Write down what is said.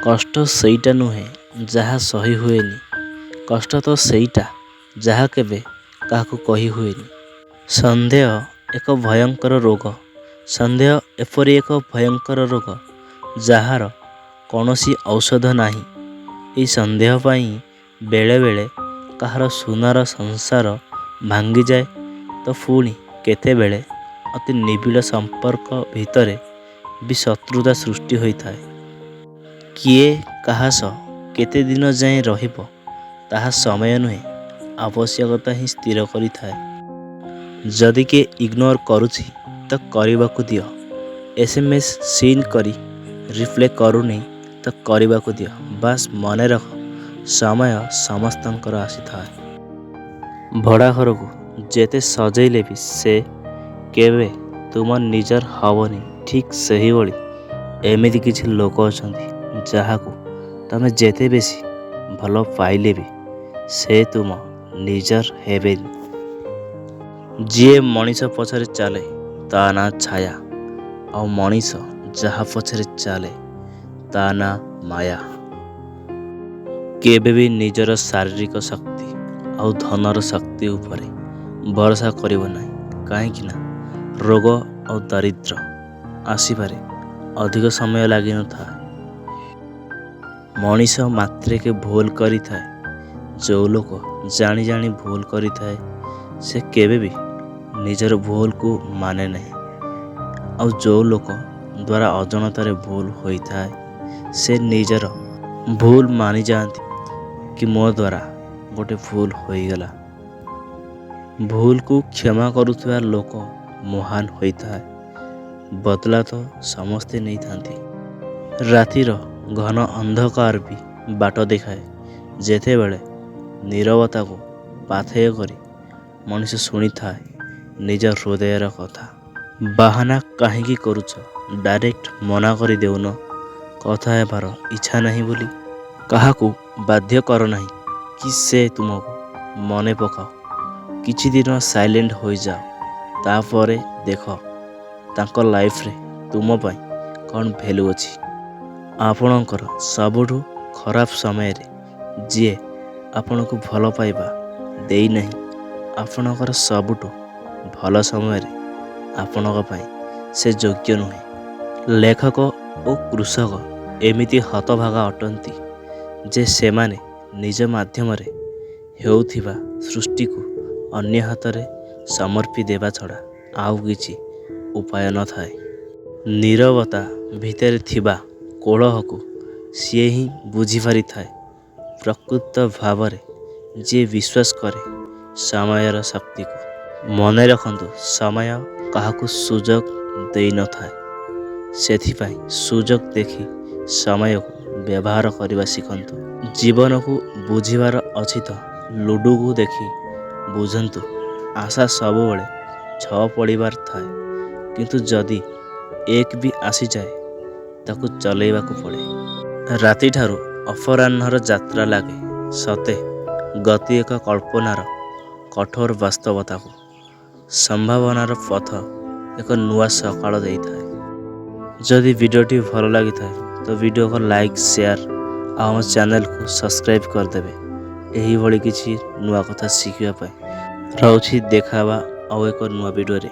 କଷ୍ଟ ସେଇଟା ନୁହେଁ ଯାହା ସହି ହୁଏନି। କଷ୍ଟ ତ ସେଇଟା ଯାହା କେବେ କାହାକୁ କହି ହୁଏନି। ସନ୍ଦେହ ଏକ ଭୟଙ୍କର ରୋଗ। ସନ୍ଦେହ ଏପରି ଏକ ଭୟଙ୍କର ରୋଗ ଯାହାର କୌଣସି ଔଷଧ ନାହିଁ। ଏହି ସନ୍ଦେହ ପାଇଁ ବେଳେବେଳେ କାହାର ସୁନାର ସଂସାର ଭାଙ୍ଗିଯାଏ ତ ପୁଣି କେତେବେଳେ ଅତି ନିବିଡ଼ ସମ୍ପର୍କ ଭିତରେ ବି ଶତ୍ରୁତା ସୃଷ୍ଟି ହୋଇଥାଏ। କିଏ କାହା ସହ କେତେ ଦିନ ଯାଏଁ ରହିବ ତାହା ସମୟ ନୁହେଁ ଆବଶ୍ୟକତା ହିଁ ସ୍ଥିର କରିଥାଏ। ଯଦି କିଏ ଇଗ୍ନୋର କରୁଛି ତ କରିବାକୁ ଦିଅ। SMS ସିନ୍ କରି ରିପ୍ଲେ କରୁନି ତ କରିବାକୁ ଦିଅ। ବାସ୍ ମନେ ରଖ, ସମୟ ସମସ୍ତଙ୍କର ଆସିଥାଏ। ଭଡ଼ା ଘରକୁ ଯେତେ ସଜେଇଲେ ବି ସେ କେବେ ତୁମ ନିଜର ହବନି। ଠିକ୍ ସେହିଭଳି ଏମିତି କିଛି ଲୋକ ଅଛନ୍ତି ଯାହାକୁ ତମେ ଯେତେ ବେଶୀ ଭଲ ପାଇଲେ ବି ସେ ତୁମ ନିଜର ହେବେନି। ଯିଏ ମଣିଷ ପଛରେ ଚାଲେ ତା ନାଁ ଛାୟା, ଆଉ ମଣିଷ ଯାହା ପଛରେ ଚାଲେ ତା ନାଁ ମାୟା। କେବେ ବି ନିଜର ଶାରୀରିକ ଶକ୍ତି ଆଉ ଧନର ଶକ୍ତି ଉପରେ ଭରସା କରିବ ନାହିଁ। କାହିଁକି ନା ରୋଗ ଆଉ ଦାରିଦ୍ର୍ୟ ଆସିବାରେ ଅଧିକ ସମୟ ଲାଗିନଥାଏ। ମଣିଷ ମାତ୍ରକେ ଭୁଲ କରିଥାଏ। ଯେଉଁ ଲୋକ ଜାଣି ଜାଣି ଭୁଲ କରିଥାଏ ସେ କେବେ ବି ନିଜର ଭୁଲକୁ ମାନେ ନାହିଁ। ଆଉ ଯେଉଁ ଲୋକ ଦ୍ୱାରା ଅଜାଣତରେ ଭୁଲ ହୋଇଥାଏ ସେ ନିଜର ଭୁଲ ମାନିଯାଆନ୍ତି କି ମୋ ଦ୍ୱାରା ଗୋଟେ ଭୁଲ ହୋଇଗଲା। ଭୁଲକୁ କ୍ଷମା କରୁଥିବା ଲୋକ ମହାନ ହୋଇଥାଏ। ବଦଲା ତ ସମସ୍ତେ ନେଇଥାନ୍ତି। ରାତିର ଘନ ଅନ୍ଧକାର ବି ବାଟ ଦେଖାଏ ଯେତେବେଳେ ନୀରବତାକୁ ପାଥେୟ କରି ମଣିଷ ଶୁଣିଥାଏ ନିଜ ହୃଦୟର କଥା। ବାହାନା କାହିଁକି କରୁଛ? ଡାଇରେକ୍ଟ ମନା କରି ଦେଉନ କଥା ହେବାର ଇଚ୍ଛା ନାହିଁ ବୋଲି। କାହାକୁ ବାଧ୍ୟ କର ନାହିଁ କି ସେ ତୁମକୁ ମନେ ପକାଉ। କିଛି ଦିନ ସାଇଲେଣ୍ଟ ହୋଇଯାଅ, ତାପରେ ଦେଖ ତାଙ୍କ ଲାଇଫରେ ତୁମ ପାଇଁ କ'ଣ ଭ୍ୟାଲୁ ଅଛି। ଆପଣଙ୍କର ସବୁଠୁ ଖରାପ ସମୟରେ ଯିଏ ଆପଣଙ୍କୁ ଭଲ ପାଇବା ଦେଇନାହିଁ, ଆପଣଙ୍କର ସବୁଠୁ ଭଲ ସମୟରେ ଆପଣଙ୍କ ପାଇଁ ସେ ଯୋଗ୍ୟ ନୁହେଁ। ଲେଖକ ଓ କୃଷକ ଏମିତି ହତଭାଗା ଅଟନ୍ତି ଯେ ସେମାନେ ନିଜ ମାଧ୍ୟମରେ ହେଉଥିବା ସୃଷ୍ଟିକୁ ଅନ୍ୟ ହାତରେ ସମର୍ପି ଦେବା ଛଡ଼ା ଆଉ କିଛି ଉପାୟ ନଥାଏ। ନୀରବତା ଭିତରେ ଥିବା କୋଳହକୁ ସିଏ ହିଁ ବୁଝିପାରିଥାଏ। ପ୍ରକୃତ ଭାବରେ ଯିଏ ବିଶ୍ୱାସ କରେ ସମୟର ଶକ୍ତିକୁ। ମନେ ରଖନ୍ତୁ, ସମୟ କାହାକୁ ସୁଯୋଗ ଦେଇନଥାଏ। ସେଥିପାଇଁ ସୁଯୋଗ ଦେଖି ସମୟକୁ ବ୍ୟବହାର କରିବା ଶିଖନ୍ତୁ। ଜୀବନକୁ ବୁଝିବାର ଅଛି ତ ଲୁଡୁକୁ ଦେଖି ବୁଝନ୍ତୁ। ଆଶା ସବୁବେଳେ 6 ପଡ଼ିବାର ଥାଏ, କିନ୍ତୁ ଯଦି 1 ବି ଆସିଯାଏ ତାକୁ ଚଲେଇବାକୁ ପଡ଼େ। ରାତିଠାରୁ ଅପରାହ୍ନର ଯାତ୍ରା ଲାଗେ ସତେ ଗତି ଏକ କଳ୍ପନାର କଠୋର ବାସ୍ତବତାକୁ। ସମ୍ଭାବନାର ପଥ ଏକ ନୂଆ ସକାଳ ଦେଇଥାଏ। ଯଦି ଭିଡ଼ିଓଟି ଭଲ ଲାଗିଥାଏ ତ ଭିଡ଼ିଓକୁ ଲାଇକ୍, ସେୟାର ଆଉ ଆମ ଚ୍ୟାନେଲକୁ ସବସ୍କ୍ରାଇବ୍ କରିଦେବେ ଏହିଭଳି କିଛି ନୂଆ କଥା ଶିଖିବା ପାଇଁ। ରହୁଛି, ଦେଖା ହେବା ଆଉ ଏକ ନୂଆ ଭିଡ଼ିଓରେ।